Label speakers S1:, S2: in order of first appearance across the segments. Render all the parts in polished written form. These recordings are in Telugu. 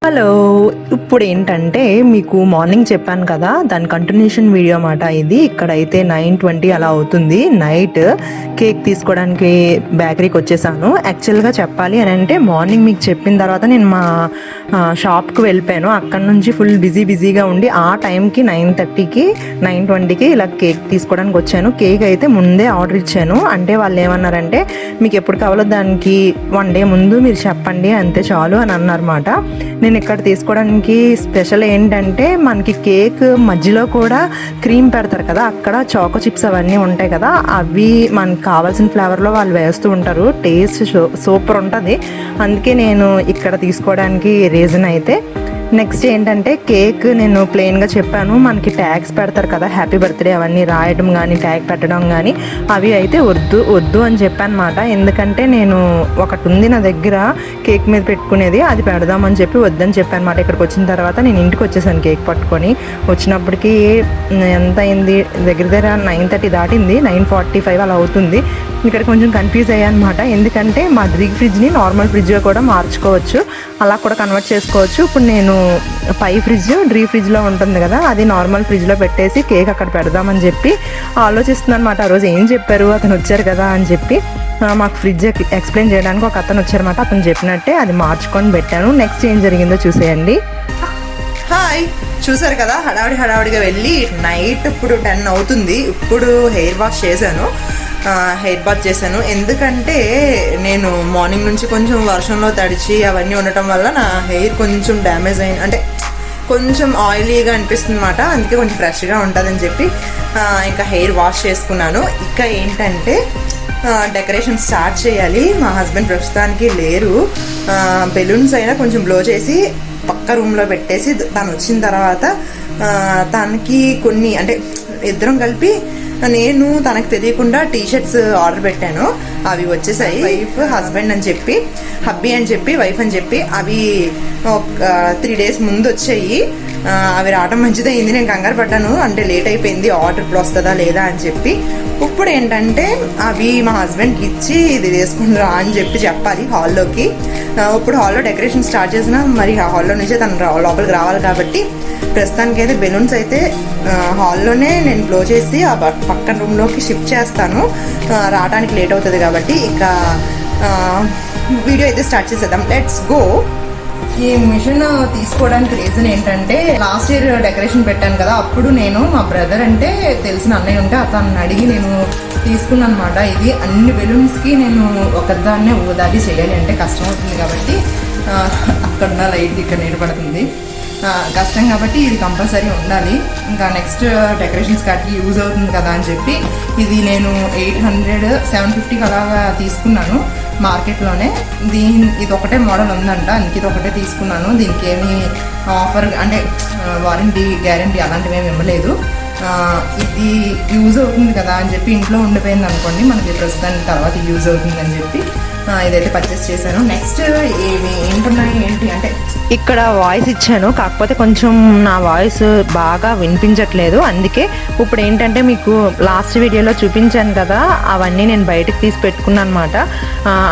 S1: హలో! ఇప్పుడేంటంటే మీకు మార్నింగ్ చెప్పాను కదా! దాని కంటిన్యూషన్ వీడియో మాట ఇది. ఇక్కడైతే 9:20 అలా అవుతుంది నైట్. కేక్ తీసుకోవడానికి బేకరీకొచ్చేసాను. యాక్చువల్‌గా చెప్పాలి అనంటే మార్నింగ్ మీకు చెప్పిన తర్వాత నేను మా షాప్‌కి వెళ్ళిపోయాను. అక్కడి నుంచి ఫుల్ బిజీగా ఉండి ఆ టైంకి 9:30కి 9:20కి ఇలా కేక్ తీసుకోవడానికి వచ్చాను. కేక్ అయితే ముందే ఆర్డర్ ఇచ్చాను. అంటే వాళ్ళేమన్నారంటే మీకు ఎప్పుడు కావాలో దానికి 1 డే ముందు మీరు చెప్పండి అంతే చాలు అని అన్నారన్నమాట. నేను ఇక్కడ తీసుకోవడానికి స్పెషల్ ఏంటంటే మనకి కేక్ మధ్యలో కూడా క్రీమ్ పెడతారు కదా, అక్కడ చాకో చిప్స్ అవన్నీ ఉంటాయి కదా, అవి మనకు కావాల్సిన ఫ్లేవర్లో వాళ్ళు వేస్తూ ఉంటారు. టేస్ట్ సూపర్ ఉంటుంది. అందుకే నేను ఇక్కడ తీసుకోవడానికి రీజన్ అయితే. నెక్స్ట్ ఏంటంటే కేక్ నేను ప్లెయిన్గా చెప్పాను. మనకి ట్యాగ్స్ పెడతారు కదా, హ్యాపీ బర్త్డే అవన్నీ రాయడం కానీ ట్యాగ్ పెట్టడం కానీ అవి అయితే వద్దు అని చెప్పాను అనమాట. ఎందుకంటే నేను ఒకటి ఉంది నా దగ్గర కేక్ మీద పెట్టుకునేది, అది పెడదామని చెప్పి వద్దని చెప్పాను అనమాట. ఇక్కడికి వచ్చిన తర్వాత నేను ఇంటికి వచ్చేసాను కేక్ పట్టుకొని. వచ్చినప్పటికీ ఎంత అయింది, దగ్గర 9:30 దాటింది, 9:45 అలా అవుతుంది. ఇక్కడ కొంచెం కన్ఫ్యూజ్ అయ్యాను అనమాట. ఎందుకంటే మా ఫ్రిడ్జ్ని నార్మల్ ఫ్రిడ్జ్గా కూడా మార్చుకోవచ్చు, అలా కూడా కన్వర్ట్ చేసుకోవచ్చు. ఇప్పుడు నేను ఫ్రిడ్జ్ ఫ్రిడ్జ్లో ఉంటుంది కదా, అది నార్మల్ ఫ్రిడ్జ్లో పెట్టేసి కేక్ అక్కడ పెడదామని చెప్పి ఆలోచిస్తున్నాను అనమాట. ఆ రోజు ఏం చెప్పారు, అతను వచ్చారు కదా అని చెప్పి మాకు ఫ్రిడ్జ్ ఎక్స్ప్లెయిన్ చేయడానికి ఒక అతను వచ్చారన్నమాట. అతను చెప్పినట్టే అది మార్చుకొని పెట్టాను. నెక్స్ట్ ఏం జరిగిందో చూసేయండి. హాయ్, చూసారు కదా, హడావిడిగా వెళ్ళి నైట్ ఇప్పుడు 10 అవుతుంది. ఇప్పుడు హెయిర్ వాష్ చేశాను, హెయిర్ బాత్ చేశాను. ఎందుకంటే నేను మార్నింగ్ నుంచి కొంచెం వర్షంలో తడిచి అవన్నీ ఉండటం వల్ల నా హెయిర్ కొంచెం డ్యామేజ్ అయింది, అంటే కొంచెం ఆయిలీగా అనిపిస్తుంది అనమాట. అందుకే కొంచెం ఫ్రెష్గా ఉంటుందని చెప్పి ఇంకా హెయిర్ వాష్ చేసుకున్నాను. ఇక ఏంటంటే డెకరేషన్ స్టార్ట్ చేయాలి. మా హస్బెండ్ ప్రస్తుతానికి లేరు. బెలూన్స్ అయినా కొంచెం బ్లో చేసి పక్క రూమ్లో పెట్టేసి తను వచ్చిన తర్వాత తనకి కొన్ని, అంటే ఇద్దరం కలిపి నేను తనకు తెలియకుండా టీషర్ట్స్ ఆర్డర్ పెట్టాను. అవి వచ్చేసాయి. వైఫ్ హస్బెండ్ అని చెప్పి, హబ్బీ అని చెప్పి, వైఫ్ అని చెప్పి అవి ఒక 3 days ముందు వచ్చాయి. అవి రావడం మంచిదే అయింది. నేను కంగారు పడ్డాను, అంటే లేట్ అయిపోయింది, ఆర్డర్ ఇప్పుడు వస్తుందా లేదా అని చెప్పి. ఇప్పుడు ఏంటంటే అవి మా హస్బెండ్కి ఇచ్చి ఇది వేసుకుని అని చెప్పాలి హాల్లోకి. ఇప్పుడు హాల్లో డెకరేషన్ స్టార్ట్ చేసినా మరి ఆ హాల్లో నుంచే తను లోపలికి రావాలి కాబట్టి ప్రస్తుతానికి అయితే బెలూన్స్ అయితే హాల్లోనే నేను బ్లో చేసి ఆ పక్కన రూమ్లోకి షిఫ్ట్ చేస్తాను. రావడానికి లేట్ అవుతుంది కాబట్టి ఇక వీడియో అయితే స్టార్ట్ చేసేద్దాం. Let's go. ఈ మిషన్ తీసుకోవడానికి రీజన్ ఏంటంటే లాస్ట్ ఇయర్ డెకరేషన్ పెట్టాను కదా, అప్పుడు నేను మా బ్రదర్ అంటే తెలిసిన అన్నయ్య ఉంటే అతను అడిగి నేను తీసుకున్నాను అనమాట. ఇది అన్ని బెలూన్స్కి నేను ఒకదాన్నే ఊదాది చేయాలి అంటే కష్టం అవుతుంది కాబట్టి అక్కడున్న లైట్ ఇక్కడ నీడపడుతుంది, కష్టం కాబట్టి ఇది కంపల్సరీ ఉండాలి. ఇంకా నెక్స్ట్ డెకరేషన్స్ కాటికి యూజ్ అవుతుంది కదా అని చెప్పి ఇది నేను 800, 750 అలాగా తీసుకున్నాను మార్కెట్లోనే. ఇది ఒకటే మోడల్ ఉందంట, అందుకే ఇది ఒకటే తీసుకున్నాను. దీనికి ఏమి ఆఫర్ అంటే వారంటీ గ్యారంటీ అలాంటివి ఏమి ఇవ్వలేదు. ఇది యూజ్ అవుతుంది కదా అని చెప్పి ఇంట్లో ఉండిపోయింది అనుకోండి, మనకి ప్రస్తుతానికి తర్వాత యూజ్ అవుతుంది అని చెప్పి ఇదైతే పర్చేస్ చేశాను. నెక్స్ట్ ఏంటున్నాయి ఏంటి అంటే ఇక్కడ వాయిస్ ఇచ్చాను, కాకపోతే కొంచెం నా వాయిస్ బాగా వినిపించట్లేదు. అందుకే ఇప్పుడు ఏంటంటే మీకు లాస్ట్ వీడియోలో చూపించాను కదా, అవన్నీ నేను బయటకు తీసి పెట్టుకున్నాను అనమాట.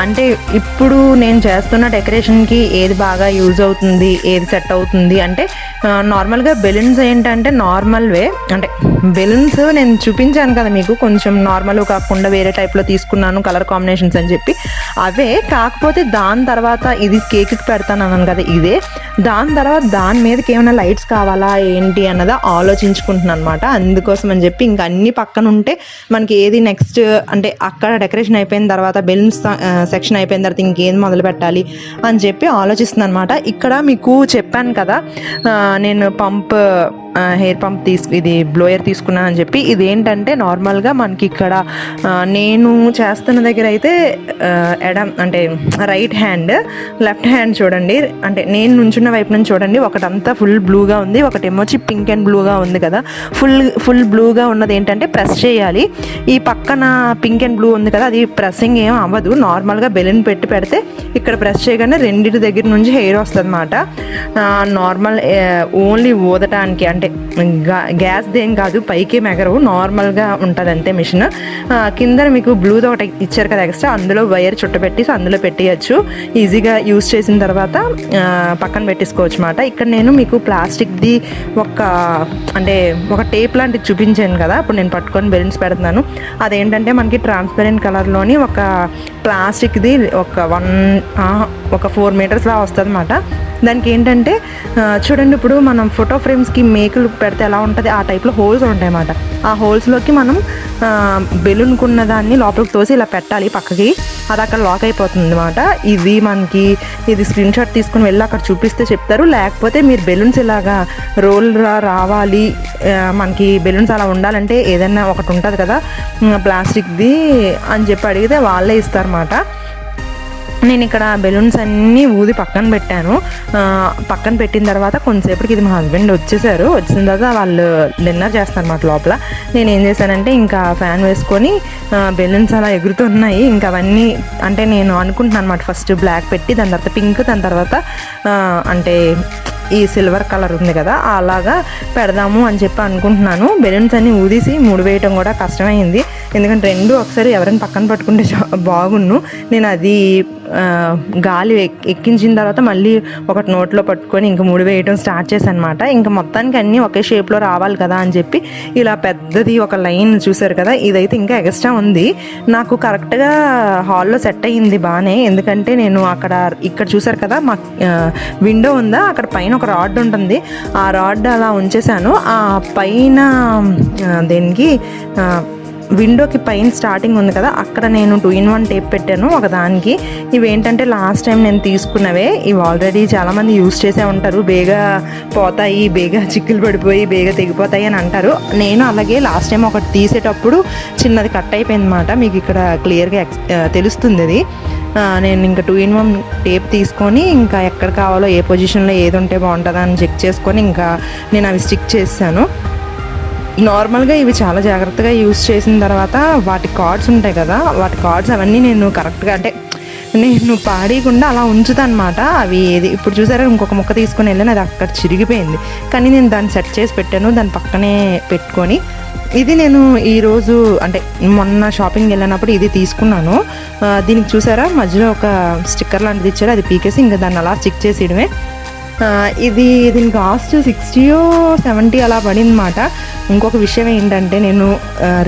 S1: అంటే ఇప్పుడు నేను చేస్తున్న డెకరేషన్కి ఏది బాగా యూజ్ అవుతుంది, ఏది సెట్ అవుతుంది అంటే నార్మల్గా బెలూన్స్ ఏంటంటే నార్మల్ వే, అంటే బెలూన్స్ నేను చూపించాను కదా మీకు, కొంచెం నార్మల్ కాకుండా వేరే టైప్లో తీసుకున్నాను కలర్ కాంబినేషన్స్ అని చెప్పి అవే. కాకపోతే దాని తర్వాత ఇది కేక్కి పెడతాను అన్నాను కదా, ఇదే. దాని తర్వాత దాని మీదకి ఏమైనా లైట్స్ కావాలా ఏంటి అన్నదా ఆలోచించుకుంటున్నాను అనమాట. అందుకోసం అని చెప్పి ఇంకా అన్ని పక్కన ఉంటే మనకి ఏది నెక్స్ట్ అంటే అక్కడ డెకరేషన్ అయిపోయిన తర్వాత బెలూన్స్ సెక్షన్ అయిపోయిన తర్వాత ఇంకేం మొదలు పెట్టాలి అని చెప్పి ఆలోచిస్తున్నాను అనమాట. ఇక్కడ మీకు చెప్పాను కదా నేను హెయిర్ పంప్ ఇది బ్లోయర్ తీసుకున్నాను అని చెప్పి. ఇదేంటంటే నార్మల్గా మనకి ఇక్కడ నేను చేస్తున్న దగ్గర అయితే అంటే రైట్ హ్యాండ్, లెఫ్ట్ హ్యాండ్ చూడండి, అంటే నేను నుంచున్న వైపు నుంచి చూడండి, ఒకటంతా ఫుల్ బ్లూగా ఉంది, ఒకటేమొచ్చి పింక్ అండ్ బ్లూగా ఉంది కదా. ఫుల్ బ్లూగా ఉన్నది ఏంటంటే ప్రెస్ చేయాలి. ఈ పక్కన పింక్ అండ్ బ్లూ ఉంది కదా, అది ప్రెస్సింగ్ ఏం అవ్వదు. నార్మల్గా బెలూన్ పెడితే ఇక్కడ ప్రెస్ చేయగానే రెండింటి దగ్గర నుంచి హెయిర్ వస్తుంది అన్నమాట. నార్మల్ ఓన్లీ ఊదటానికి అంటే అంటే గ్యాస్ దేం కాదు, పైకి మెగరు, నార్మల్గా ఉంటుంది అంతే మిషన్. కింద మీకు బ్లూది ఒకటి ఇచ్చారు కదా ఎక్స్ట్రా, అందులో వైర్ చుట్టబెట్టేసి అందులో పెట్టేయచ్చు. ఈజీగా యూస్ చేసిన తర్వాత పక్కన పెట్టేసుకోవచ్చు అన్నమాట. ఇక్కడ నేను మీకు ప్లాస్టిక్ది ఒక టేప్ లాంటిది చూపించాను కదా, ఇప్పుడు నేను పట్టుకొని బెలూన్స్ పెడుతున్నాను. అదేంటంటే మనకి ట్రాన్స్పరెంట్ కలర్లోని ఒక ప్లాస్టిక్ది ఒక 4 మీటర్స్ లా వస్తుంది అన్నమాట. దానికి ఏంటంటే చూడండి, ఇప్పుడు మనం ఫోటో ఫ్రేమ్స్కి మేకులు పెడితే ఎలా ఉంటుంది ఆ టైప్లో హోల్స్ ఉంటాయి అన్నమాట. ఆ హోల్స్లోకి మనం బెలూన్కున్న దాన్ని లోపలికి తోసి ఇలా పెట్టాలి పక్కకి, అది అక్కడ లాక్ అయిపోతుంది అన్నమాట. ఇది స్క్రీన్ షాట్ తీసుకుని వెళ్ళి అక్కడ చూపిస్తే చెప్తారు. లేకపోతే మీరు బెలూన్స్ ఇలాగా రోల్ రావాలి, మనకి బెలూన్స్ అలా ఉండాలంటే ఏదైనా ఒకటి ఉంటుంది కదా ప్లాస్టిక్ది అని చెప్పి అడిగితే వాళ్ళే ఇస్తారన్నమాట. నేను ఇక్కడ బెలూన్స్ అన్నీ ఊది పక్కన పెట్టాను. పక్కన పెట్టిన తర్వాత కొంతసేపటికి ఇది మా హస్బెండ్ వచ్చిన తర్వాత వాళ్ళు డిన్నర్ చేస్తారన్నమాట లోపల. నేను ఏం చేశానంటే ఇంకా ఫ్యాన్ వేసుకొని బెలూన్స్ అలా ఎగురుతున్నాయి. ఇంకా అవన్నీ అంటే నేను అనుకుంటున్నాను అన్నమాట, ఫస్ట్ బ్లాక్ పెట్టి దాని తర్వాత పింక్, దాని తర్వాత అంటే ఈ సిల్వర్ కలర్ ఉంది కదా అలాగా పెడదాము అని చెప్పి అనుకుంటున్నాను. బెలూన్స్ అన్ని ఊదీసి ముడివేయటం కూడా కష్టమైంది, ఎందుకంటే రెండు ఒకసారి ఎవరైనా పక్కన పట్టుకుంటే బాగున్ను. నేను అది గాలి ఎక్కించిన తర్వాత మళ్ళీ ఒకటి నోట్లో పట్టుకొని ఇంకా ముడివేయటం స్టార్ట్ చేశాను అనమాట. ఇంకా మొత్తానికి అన్నీ ఒకే షేప్లో రావాలి కదా అని చెప్పి ఇలా పెద్దది ఒక లైన్ చూసారు కదా, ఇదైతే ఇంకా ఎక్స్ట్రా ఉంది. నాకు కరెక్ట్గా హాల్లో సెట్ అయ్యింది బాగానే, ఎందుకంటే నేను ఇక్కడ చూసారు కదా మా విండో ఉందా, అక్కడ పైన ఒక రాడ్ ఉంటుంది. ఆ రాడ్ అలా ఉంచేసాను. ఆ పైన దేనికి విండోకి పైన స్టార్టింగ్ ఉంది కదా, అక్కడ నేను 2-in-1 టేప్ పెట్టాను ఒకదానికి. ఇవేంటంటే లాస్ట్ టైం నేను తీసుకున్నవే, ఇవి ఆల్రెడీ చాలామంది యూస్ చేసే ఉంటారు. బేగా పోతాయి, బేగా చిక్కులు పడిపోయి బేగా తెగిపోతాయి అని అంటారు. నేను అలాగే లాస్ట్ టైం ఒకటి తీసేటప్పుడు చిన్నది కట్ అయిపోయింది అన్నమాట. మీకు ఇక్కడ క్లియర్గా తెలుస్తుంది ఇది. నేను ఇంకా 2-in-1 టేప్ తీసుకొని ఇంకా ఎక్కడ కావాలో ఏ పొజిషన్లో ఏది ఉంటే బాగుంటుందా అని చెక్ చేసుకొని ఇంకా నేను అవి స్టిక్ చేశాను. నార్మల్గా ఇవి చాలా జాగ్రత్తగా యూస్ చేసిన తర్వాత వాటి కార్డ్స్ ఉంటాయి కదా, వాటి కార్డ్స్ అవన్నీ నేను కరెక్ట్గా అంటే నేను పాడేయకుండా అలా ఉంచుతాను అనమాట. అవి ఇప్పుడు చూసారా, ఇంకొక ముక్క తీసుకొని వెళ్ళాను, అది అక్కడ చిరిగిపోయింది. కానీ నేను దాన్ని సెట్ చేసి పెట్టాను, దాని పక్కనే పెట్టుకొని. ఇది నేను ఈరోజు అంటే మొన్న షాపింగ్ వెళ్ళినప్పుడు ఇది తీసుకున్నాను. దీనికి చూసారా మధ్యలో ఒక స్టిక్కర్ లాంటిది ఇచ్చారు, అది పీకేసి ఇంకా దాన్ని అలా స్టిక్ చేసేయడమే. దీని కాస్ట్ 60-70 అలా పడిందన్నమాట. ఇంకొక విషయం ఏంటంటే నేను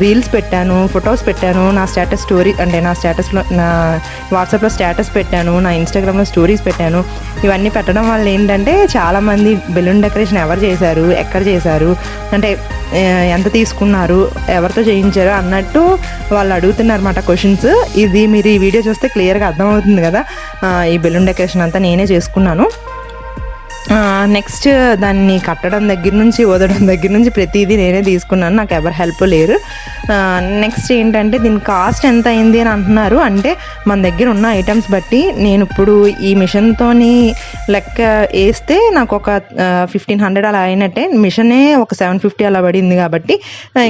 S1: రీల్స్ పెట్టాను, ఫొటోస్ పెట్టాను, నా స్టేటస్ స్టోరీ అంటే నా స్టేటస్లో నా వాట్సాప్లో స్టేటస్ పెట్టాను, నా ఇన్స్టాగ్రామ్లో స్టోరీస్ పెట్టాను. ఇవన్నీ పెట్టడం వల్ల ఏంటంటే చాలామంది బెలూన్ డెకరేషన్ ఎవరు చేశారు, ఎక్కడ చేశారు, అంటే ఎంత తీసుకున్నారు, ఎవరితో చేయించారు అన్నట్టు వాళ్ళు అడుగుతున్నారు అన్నమాట క్వశ్చన్స్. ఇది మీరు ఈ వీడియో చూస్తే క్లియర్గా అర్థమవుతుంది కదా, ఈ బెలూన్ డెకరేషన్ అంతా నేనే చేసుకున్నాను. నెక్స్ట్ దాన్ని కట్టడం దగ్గర నుంచి వదలడం దగ్గర నుంచి ప్రతిదీ నేనే తీసుకున్నాను, నాకు ఎవరు హెల్ప్ లేరు. నెక్స్ట్ ఏంటంటే దీని కాస్ట్ ఎంత అయింది అని అంటున్నారు. అంటే మన దగ్గర ఉన్న ఐటమ్స్ బట్టి నేను ఇప్పుడు ఈ మిషన్తోని లెక్క వేస్తే నాకు ఒక 1500 అలా అయినట్టే. మిషనే ఒక 750 అలా పడింది. కాబట్టి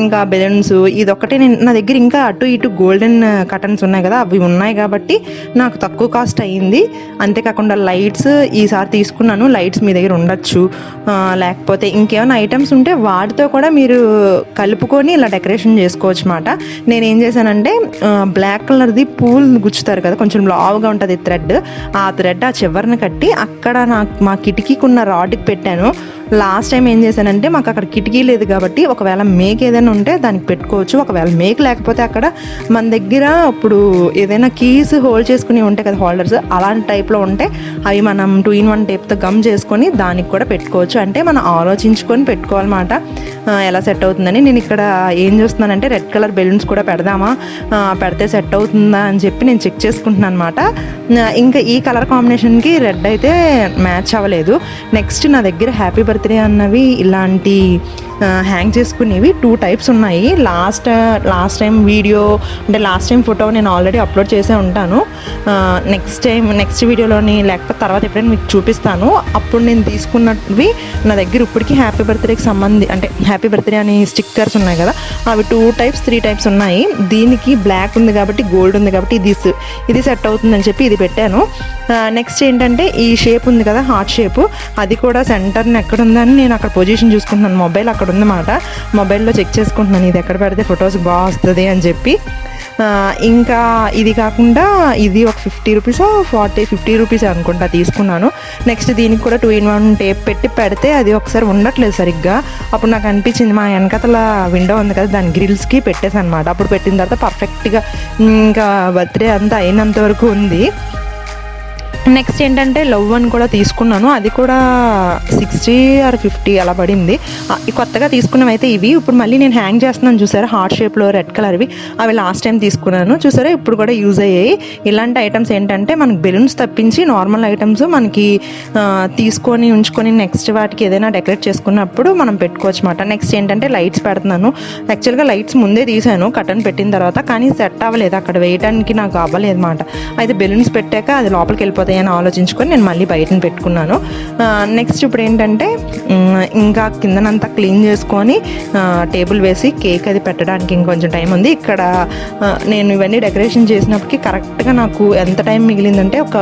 S1: ఇంకా బెలూన్స్ ఇదొక్కటే నా దగ్గర ఇంకా అటు ఇటు గోల్డెన్ కటన్స్ ఉన్నాయి కదా, అవి ఉన్నాయి కాబట్టి నాకు తక్కువ కాస్ట్ అయ్యింది. అంతేకాకుండా లైట్స్ ఈసారి తీసుకున్నాను, లైట్స్ మీ దగ్గర ఉండొచ్చు, లేకపోతే ఇంకేమైనా ఐటమ్స్ ఉంటే వాటితో కూడా మీరు కలుపుకొని ఇలా డెకరేషన్ చేసుకోవచ్చు అన్నమాట. నేను ఏం చేశానంటే బ్లాక్ కలర్ది పూల్ గుచ్చుతారు కదా, కొంచెం లావుగా ఉంటుంది థ్రెడ్, ఆ థ్రెడ్ ఆ చివరిని కట్టి అక్కడ మా కిటికీకి ఉన్న రాడ్కి పెట్టాను. లాస్ట్ టైం ఏం చేశానంటే మాకు అక్కడ కిటికీ లేదు కాబట్టి ఒకవేళ మేక్ ఏదైనా ఉంటే దానికి పెట్టుకోవచ్చు, ఒకవేళ మేక్ లేకపోతే అక్కడ మన దగ్గర ఇప్పుడు ఏదైనా కీస్ హోల్డ్ చేసుకుని ఉంటాయి కదా హోల్డర్స్, అలాంటి టైప్లో ఉంటే అవి మనం 2-in-1 టేప్తో గమ్ చేసుకొని దానికి కూడా పెట్టుకోవచ్చు. అంటే మనం ఆలోచించుకొని పెట్టుకోవాలన్నమాట ఎలా సెట్ అవుతుందని. నేను ఇక్కడ ఏం చూస్తున్నానంటే రెడ్ కలర్ బెలూన్స్ కూడా పెడితే సెట్ అవుతుందా అని చెప్పి నేను చెక్ చేసుకుంటున్నాను అనమాట. ఇంకా ఈ కలర్ కాంబినేషన్కి రెడ్ అయితే మ్యాచ్ అవ్వలేదు. నెక్స్ట్ నా దగ్గర హ్యాపీ బర్త్డే అన్నవి ఇలాంటి హ్యాంగ్ చేసుకునేవి 2 టైప్స్ ఉన్నాయి. లాస్ట్ టైం వీడియో అంటే లాస్ట్ టైం ఫోటో నేను ఆల్రెడీ అప్లోడ్ చేసే ఉంటాను. నెక్స్ట్ వీడియోలోని లేకపోతే తర్వాత ఎప్పుడైనా మీకు చూపిస్తాను. అప్పుడు నేను తీసుకున్నవి నా దగ్గర ఇప్పటికీ హ్యాపీ బర్త్డేకి అంటే హ్యాపీ బర్త్డే అని స్టిక్కర్స్ ఉన్నాయి కదా, అవి 2 టైప్స్ 3 టైప్స్ ఉన్నాయి. దీనికి బ్లాక్ ఉంది కాబట్టి, గోల్డ్ ఉంది కాబట్టి ఇది సెట్ అవుతుందని చెప్పి ఇది పెట్టాను. నెక్స్ట్ ఏంటంటే ఈ షేప్ ఉంది కదా, హార్ట్ షేప్, అది కూడా సెంటర్ని ఎక్కడ ఉందని నేను అక్కడ పొజిషన్ చూసుకుంటున్నాను. మొబైల్ అక్కడ ఉందన్నమాట, మొబైల్లో చెక్ చేసుకుంటున్నాను ఇది ఎక్కడ పెడితే ఫొటోస్ బాగా వస్తుంది అని చెప్పి. ఇంకా ఇది కాకుండా ఇది ఒక 50 రూపీస్ 50 రూపీస్ అనుకుంటా తీసుకున్నాను. నెక్స్ట్ దీనికి కూడా 2-in-1 టేప్ పెట్టి పెడితే అది ఒకసారి ఉండట్లేదు సరిగ్గా. అప్పుడు నాకు అనిపించింది మా వెనకతల విండో ఉంది కదా, దాని గ్రిల్స్కి పెట్టేసాను అనమాట. అప్పుడు పెట్టిన తర్వాత పర్ఫెక్ట్గా ఇంకా బర్త్డే అంతా అయినంత వరకు ఉంది. నెక్స్ట్ ఏంటంటే లవ్ అని కూడా తీసుకున్నాను, అది కూడా 60 or 50 అలా పడింది. కొత్తగా తీసుకున్నవి అయితే ఇవి. ఇప్పుడు మళ్ళీ నేను హ్యాంగ్ చేస్తున్నాను చూసారా, హార్ట్ షేప్లో రెడ్ కలర్వి, అవి లాస్ట్ టైం తీసుకున్నాను చూసారా, ఇప్పుడు కూడా యూజ్ అయ్యాయి. ఇలాంటి ఐటమ్స్ ఏంటంటే మనకి బెలూన్స్ తప్పించి నార్మల్ ఐటమ్స్ మనకి తీసుకొని ఉంచుకొని నెక్స్ట్ వాటికి ఏదైనా డెకరేట్ చేసుకున్నప్పుడు మనం పెట్టుకోవచ్చు అన్నమాట. నెక్స్ట్ ఏంటంటే లైట్స్ పెడుతున్నాను. యాక్చువల్గా లైట్స్ ముందే తీసాను కటన్ పెట్టిన తర్వాత, కానీ సెట్ అవ్వలేదు, అక్కడ వేయడానికి నాకు అవ్వలేదు అన్నమాట. అయితే బెలూన్స్ పెట్టాక అది లోపలికి వెళ్ళిపోతాయి అని ఆలోచించుకొని నేను మళ్ళీ బయటను పెట్టుకున్నాను. నెక్స్ట్ ఇప్పుడు ఏంటంటే ఇంకా కిందనంతా క్లీన్ చేసుకొని టేబుల్ వేసి కేక్ అది పెట్టడానికి ఇంకొంచెం టైం ఉంది. ఇక్కడ నేను ఇవన్నీ డెకరేషన్ చేసినప్పటికీ కరెక్ట్గా నాకు ఎంత టైం మిగిలిందంటే ఒక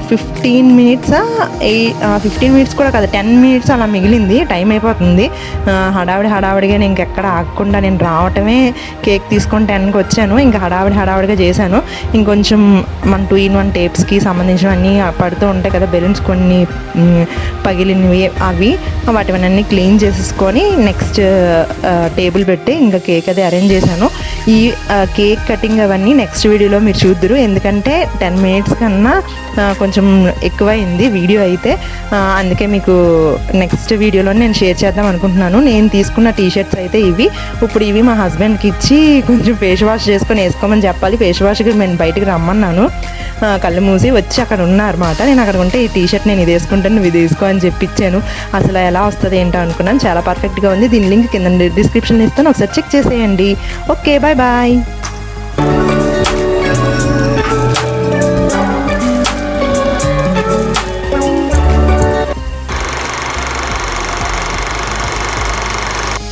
S1: 15 మినిట్స్ 15 మినిట్స్ కూడా కాదు, 10 మినిట్స్ అలా మిగిలింది. టైం అయిపోతుంది. హడావిడిగా నేను ఇంకెక్కడ ఆగకుండా నేను రావటమే, కేక్ తీసుకొని 10కి వచ్చాను. ఇంకా హడావిడిగా చేశాను. ఇంకొంచెం మన 2-in-1 టేప్స్కి సంబంధించినవన్నీ పడుతూ ఉంటాయి కదా బెలూన్స్, కొన్ని పగిలినవి, అవి వాటివన్నీ క్లీన్ చేసేసుకొని నెక్స్ట్ టేబుల్ పెట్టి ఇంకా కేక్ అది అరేంజ్ చేశాను. ఈ కేక్ కటింగ్ అవన్నీ నెక్స్ట్ వీడియోలో మీరు చూద్దరు, ఎందుకంటే 10 మినిట్స్ కన్నా కొంచెం ఎక్కువైంది వీడియో అయితే. అందుకే మీకు నెక్స్ట్ వీడియోలో నేను షేర్ చేద్దాం అనుకుంటున్నాను. నేను తీసుకున్న టీషర్ట్స్ అయితే ఇవి. ఇప్పుడు ఇవి మా హస్బెండ్కి ఇచ్చి కొంచెం ఫేస్ వాష్ చేసుకొని వేసుకోమని చెప్పాలి. ఫేస్ వాష్కి నేను బయటకు రమ్మన్నాను, కళ్ళు మూసి వచ్చి అక్కడ ఉన్నారన్నమాట. నేను అక్కడ ఉంటే ఈ టీషర్ట్ నేను ఇది వేసుకుంటాను, నువ్వు ఇది వేసుకో అని చెప్పించాను. అసలు ఎలా వస్తుంది ఏంటో అనుకున్నాను. చాలా పర్ఫెక్ట్గా ఉంది. దీని లింక్ కింద డిస్క్రిప్షన్లో ఇస్తాను, ఒకసారి చెక్ చేసేయండి. Okay, bye.